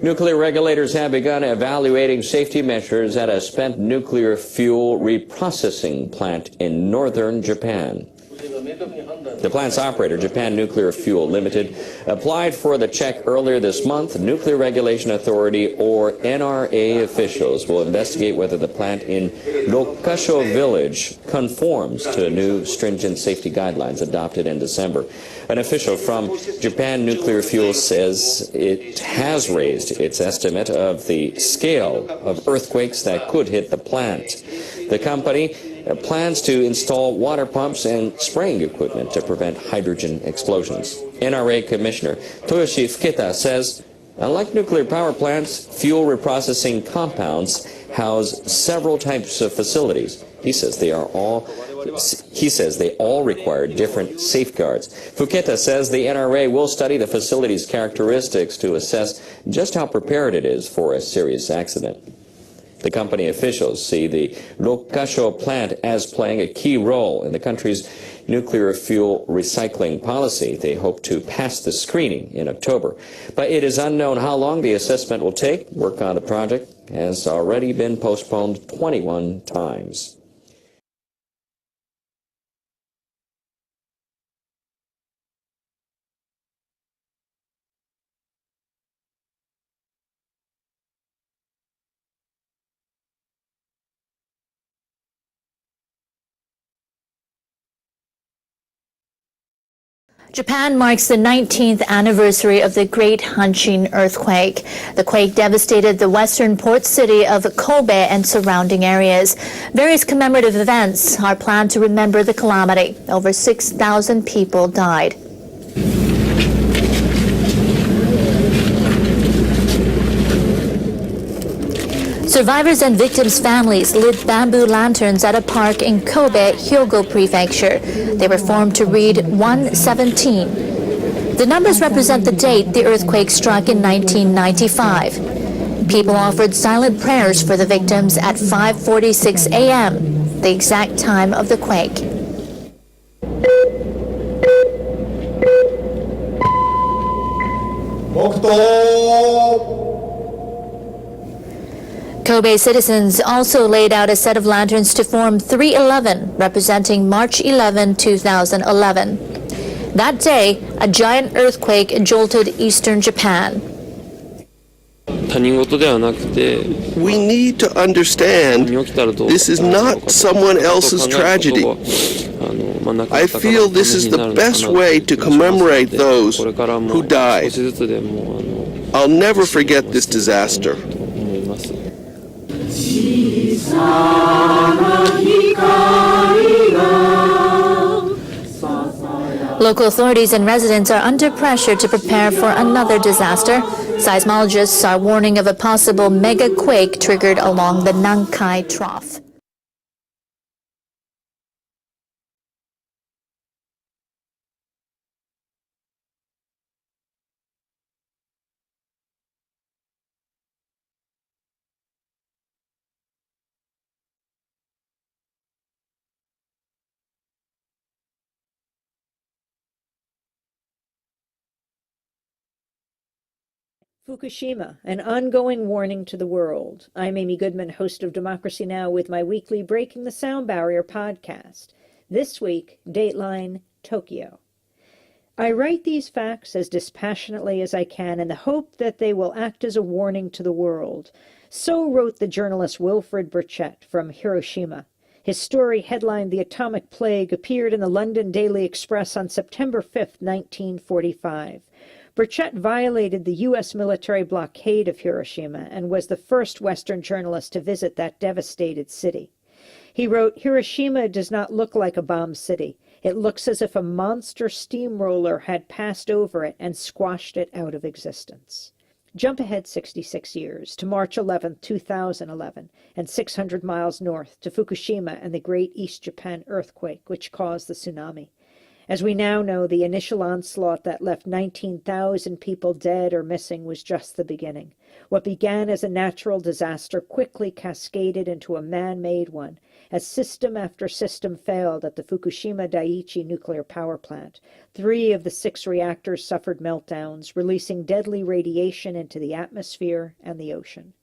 Nuclear regulators have begun evaluating safety measures at a spent nuclear fuel reprocessing plant in northern Japan. The plant's operator, Japan Nuclear Fuel Limited, applied for the check earlier this month. Nuclear Regulation Authority, or NRA, officials will investigate whether the plant in Rokkasho Village conforms to new stringent safety guidelines adopted in December. An official from Japan Nuclear Fuel says it has raised its estimate of the scale of earthquakes that could hit the plant. The company plans to install water pumps and spraying equipment to prevent hydrogen explosions. NRA Commissioner Toyoshi Fuketa says, unlike nuclear power plants, fuel reprocessing compounds house several types of facilities. He says they all require different safeguards. Fuketa says the NRA will study the facility's characteristics to assess just how prepared it is for a serious accident. The company officials see the Rokkasho plant as playing a key role in the country's nuclear fuel recycling policy. They hope to pass the screening in October. But it is unknown how long the assessment will take. Work on the project has already been postponed 21 times. Japan marks the 19th anniversary of the Great Hanshin Earthquake. The quake devastated the western port city of Kobe and surrounding areas. Various commemorative events are planned to remember the calamity. Over 6,000 people died. Survivors and victims' families lit bamboo lanterns at a park in Kobe, Hyogo Prefecture. They were formed to read 117. The numbers represent the date the earthquake struck in 1995. People offered silent prayers for the victims at 5:46 a.m., the exact time of the quake. Kobe citizens also laid out a set of lanterns to form 311, representing March 11, 2011. That day, a giant earthquake jolted eastern Japan. We need to understand this is not someone else's tragedy. I feel this is the best way to commemorate those who died. I'll never forget this disaster. Local authorities and residents are under pressure to prepare for another disaster. Seismologists are warning of a possible megaquake triggered along the Nankai Trough. Fukushima, an ongoing warning to the world. I'm Amy Goodman, host of Democracy Now! With my weekly Breaking the Sound Barrier podcast. This week, Dateline, Tokyo. I write these facts as dispassionately as I can in the hope that they will act as a warning to the world. So wrote the journalist Wilfred Burchett from Hiroshima. His story, headlined "The Atomic Plague," appeared in the London Daily Express on September 5, 1945. Burchett violated the U.S. military blockade of Hiroshima and was the first Western journalist to visit that devastated city. He wrote, "Hiroshima does not look like a bombed city. It looks as if a monster steamroller had passed over it and squashed it out of existence." Jump ahead 66 years to March 11, 2011, and 600 miles north to Fukushima and the Great East Japan Earthquake, which caused the tsunami. As we now know, the initial onslaught that left 19,000 people dead or missing was just the beginning. What began as a natural disaster quickly cascaded into a man-made one, as system after system failed at the Fukushima Daiichi nuclear power plant. 3 of the 6 reactors suffered meltdowns, releasing deadly radiation into the atmosphere and the ocean.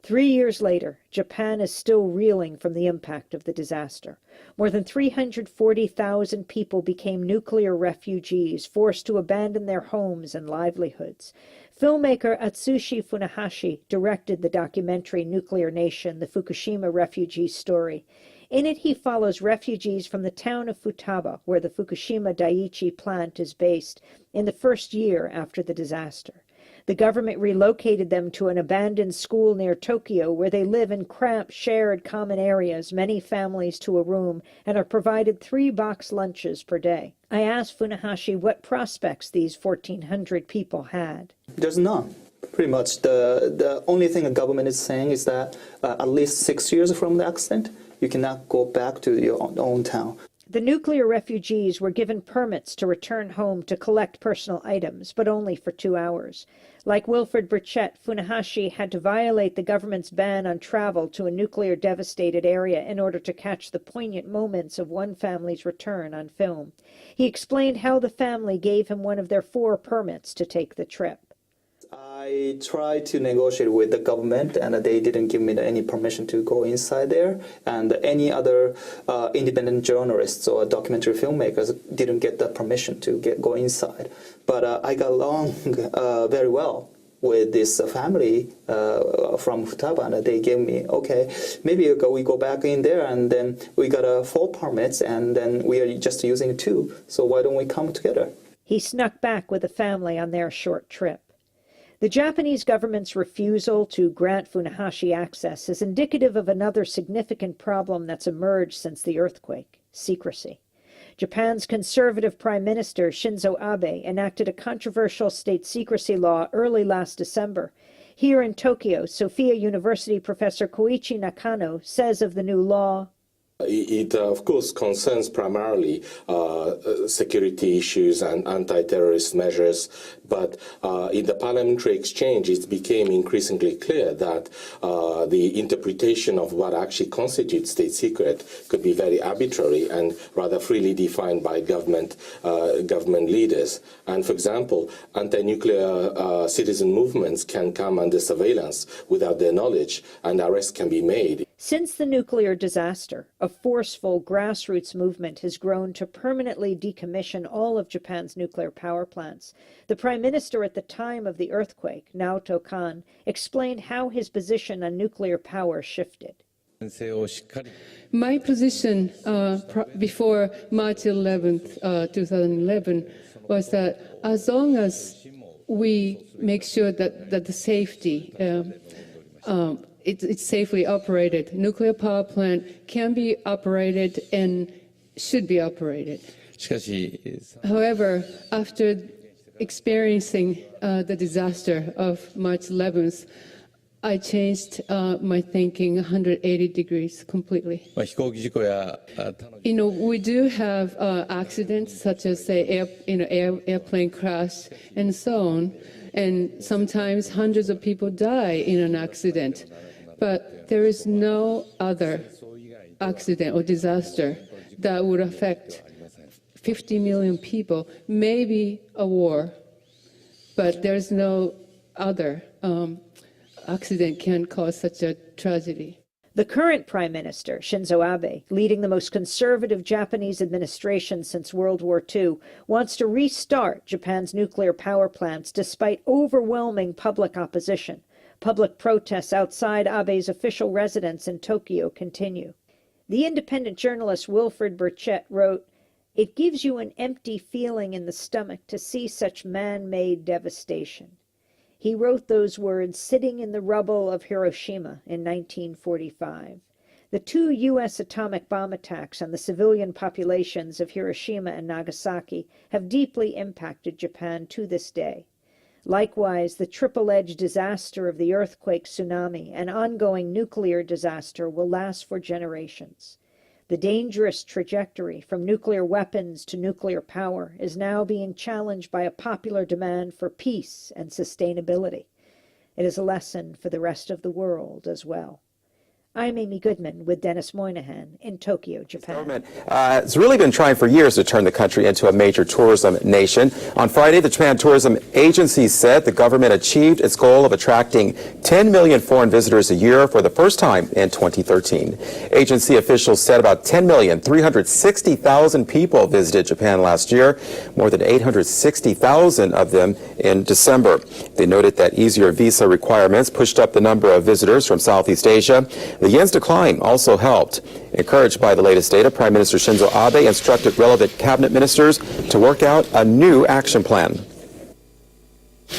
3 years later, Japan is still reeling from the impact of the disaster. More than 340,000 people became nuclear refugees, forced to abandon their homes and livelihoods. Filmmaker Atsushi Funahashi directed the documentary Nuclear Nation, the Fukushima refugee story. In it, he follows refugees from the town of Futaba, where the Fukushima Daiichi plant is based, in the first year after the disaster. The government relocated them to an abandoned school near Tokyo, where they live in cramped, shared common areas, many families to a room, and are provided 3 box lunches per day. I asked Funahashi what prospects these 1,400 people had. There's none. Pretty much the only thing the government is saying is that at least 6 years from the accident, you cannot go back to your own town. The nuclear refugees were given permits to return home to collect personal items, but only for 2 hours. Like Wilfred Burchett, Funahashi had to violate the government's ban on travel to a nuclear-devastated area in order to catch the poignant moments of one family's return on film. He explained how the family gave him one of their 4 permits to take the trip. I tried to negotiate with the government, and they didn't give me any permission to go inside there. And any other independent journalists or documentary filmmakers didn't get the permission to go inside. But I got along very well with this family from Futaba, and they gave me, okay, maybe we go back in there, and then we got 4 permits, and then we are just using 2. So why don't we come together? He snuck back with the family on their short trip. The Japanese government's refusal to grant Funahashi access is indicative of another significant problem that's emerged since the earthquake: secrecy. Japan's conservative Prime Minister Shinzo Abe enacted a controversial state secrecy law early last December. Here in Tokyo, Sophia University professor Koichi Nakano says of the new law, It, of course, concerns primarily security issues and anti-terrorist measures, but in the parliamentary exchange, it became increasingly clear that the interpretation of what actually constitutes state secret could be very arbitrary and rather freely defined by government leaders. And, for example, anti-nuclear citizen movements can come under surveillance without their knowledge, and arrests can be made. Since the nuclear disaster, a forceful grassroots movement has grown to permanently decommission all of Japan's nuclear power plants. The Prime Minister at the time of the earthquake, Naoto Kan, explained how his position on nuclear power shifted. My position before March 11th, 2011, was that as long as we make sure that the safety it's safely operated. Nuclear power plant can be operated and should be operated. However, after experiencing the disaster of March 11th, I changed my thinking 180 degrees completely. We do have accidents such as, say, airplane crash and so on, and sometimes hundreds of people die in an accident. But there is no other accident or disaster that would affect 50 million people, maybe a war, but there's no other accident can cause such a tragedy. The current Prime Minister, Shinzo Abe, leading the most conservative Japanese administration since World War II, wants to restart Japan's nuclear power plants despite overwhelming public opposition. Public protests outside Abe's official residence in Tokyo continue. The independent journalist Wilfred Burchett wrote, "It gives you an empty feeling in the stomach to see such man-made devastation." He wrote those words sitting in the rubble of Hiroshima in 1945. The 2 U.S. atomic bomb attacks on the civilian populations of Hiroshima and Nagasaki have deeply impacted Japan to this day. Likewise, the triple-edged disaster of the earthquake, tsunami, and ongoing nuclear disaster will last for generations. The dangerous trajectory from nuclear weapons to nuclear power is now being challenged by a popular demand for peace and sustainability. It is a lesson for the rest of the world as well. I'm Amy Goodman with Dennis Moynihan in Tokyo, Japan. The government has really been trying for years to turn the country into a major tourism nation. On Friday, the Japan Tourism Agency said the government achieved its goal of attracting 10 million foreign visitors a year for the first time in 2013. Agency officials said about 10,360,000 people visited Japan last year, more than 860,000 of them in December. They noted that easier visa requirements pushed up the number of visitors from Southeast Asia. The yen's decline also helped. Encouraged by the latest data, Prime Minister Shinzo Abe instructed relevant cabinet ministers to work out a new action plan.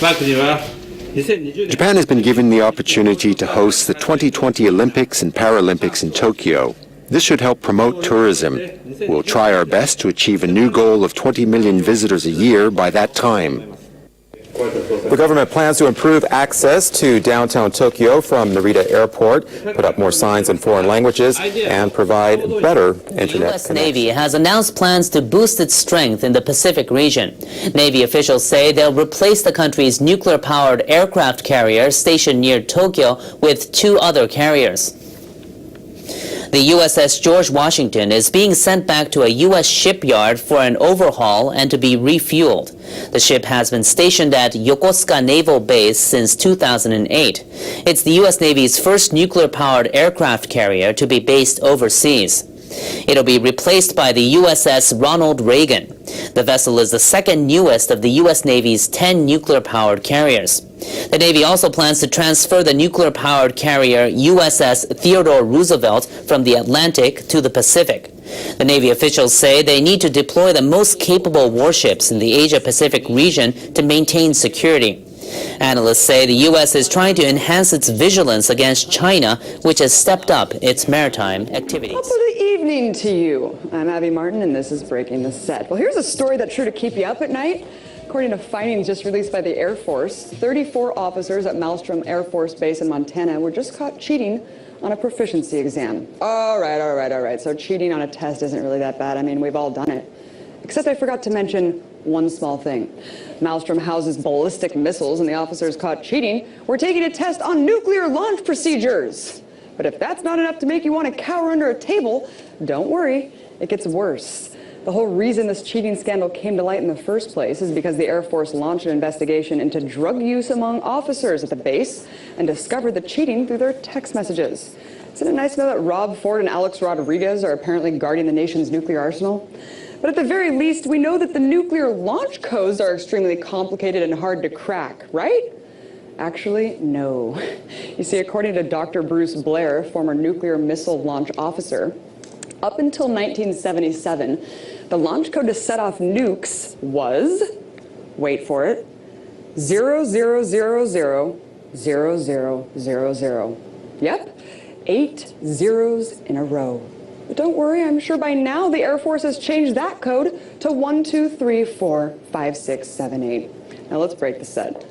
Japan has been given the opportunity to host the 2020 Olympics and Paralympics in Tokyo. This should help promote tourism. We'll try our best to achieve a new goal of 20 million visitors a year by that time. The government plans to improve access to downtown Tokyo from Narita Airport, put up more signs in foreign languages, and provide better internet The U.S. connection. Navy has announced plans to boost its strength in the Pacific region. Navy officials say they'll replace the country's nuclear-powered aircraft carrier stationed near Tokyo with 2 other carriers. The USS George Washington is being sent back to a U.S. shipyard for an overhaul and to be refueled. The ship has been stationed at Yokosuka Naval Base since 2008. It's the U.S. Navy's first nuclear-powered aircraft carrier to be based overseas. It'll be replaced by the USS Ronald Reagan. The vessel is the second newest of the U.S. Navy's 10 nuclear-powered carriers. The Navy also plans to transfer the nuclear-powered carrier USS Theodore Roosevelt from the Atlantic to the Pacific. The Navy officials say they need to deploy the most capable warships in the Asia-Pacific region to maintain security. Analysts say the U.S. is trying to enhance its vigilance against China, which has stepped up its maritime activities. Top of the evening to you. I'm Abby Martin, and this is Breaking the Set. Well, here's a story that's sure to keep you up at night. According to findings just released by the Air Force, 34 officers at Malmstrom Air Force Base in Montana were just caught cheating on a proficiency exam. All right. So cheating on a test isn't really that bad. I mean, we've all done it. Except I forgot to mention one small thing. Malmstrom houses ballistic missiles, and the officers caught cheating were taking a test on nuclear launch procedures. But if that's not enough to make you want to cower under a table, don't worry, it gets worse. The whole reason this cheating scandal came to light in the first place is because the Air Force launched an investigation into drug use among officers at the base and discovered the cheating through their text messages. Isn't it nice to know that Rob Ford and Alex Rodriguez are apparently guarding the nation's nuclear arsenal? But at the very least, we know that the nuclear launch codes are extremely complicated and hard to crack, right? Actually, no. You see, according to Dr. Bruce Blair, former nuclear missile launch officer, up until 1977, the launch code to set off nukes was, wait for it, 00000000. Yep, 8 zeros in a row. But don't worry, I'm sure by now the Air Force has changed that code to 1, 2, 3, 4, 5, 6, 7, 8. Now let's break the set.